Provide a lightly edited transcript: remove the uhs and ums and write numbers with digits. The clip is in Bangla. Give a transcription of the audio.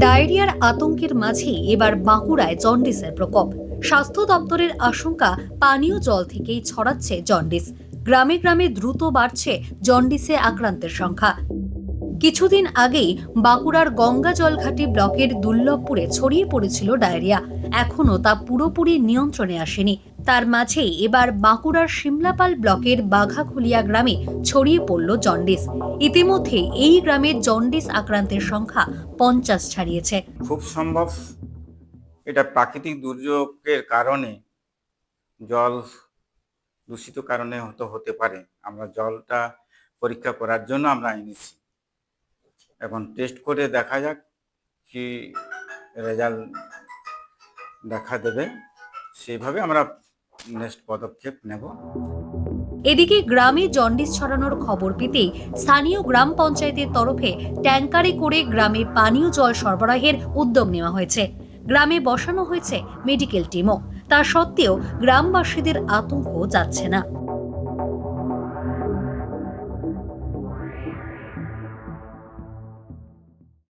ডায়রিয়ার আতঙ্কের মাঝে এবার বাঁকুড়ায় জন্ডিসের প্রকোপ। স্বাস্থ্য দপ্তরের আশঙ্কা, পানীয় জল থেকেই ছড়াচ্ছে জন্ডিস। গ্রামে গ্রামে দ্রুত বাড়ছে জন্ডিসে আক্রান্তের সংখ্যা। কিছুদিন আগেই বাঁকুড়ার গঙ্গা জলঘাটি ব্লকের দুর্লভপুরে ছড়িয়ে পড়েছিল ডায়রিয়া। এখনো তা পুরোপুরি নিয়ন্ত্রণে আসেনি। তার মাঝেই এবার বাঁকুড়ার শিমলাপাল ব্লকের বাঘাখুলিয়া গ্রামে ছড়িয়ে পড়ল জন্ডিস। ইতিমধ্যে এই গ্রামের জন্ডিস আক্রান্তের সংখ্যা 50 ছাড়িয়েছে। খুব সম্ভব এটা প্রাকৃতিক দুর্যোগের কারণে, জল দূষিত কারণে হতে পারে। আমরা জলটা পরীক্ষা করার জন্য আমরা এনেছি, এখন টেস্ট করে দেখা যাক কি রেজাল্ট দেখা দেবে, সেইভাবে আমরা নেক্সট পদক্ষেপ নেব। এদিকে গ্রামে জন্ডিস ছড়ানোর খবর পেতেই স্থানীয় গ্রাম পঞ্চায়েতের তরফে ট্যাঙ্কারে করে গ্রামে পানীয় জল সরবরাহের উদ্যোগ নেওয়া হয়েছে। গ্রামে বসানো হয়েছে মেডিকেল টিমও। তা সত্ত্বেও গ্রামবাসীদের আতঙ্ক যাচ্ছে না।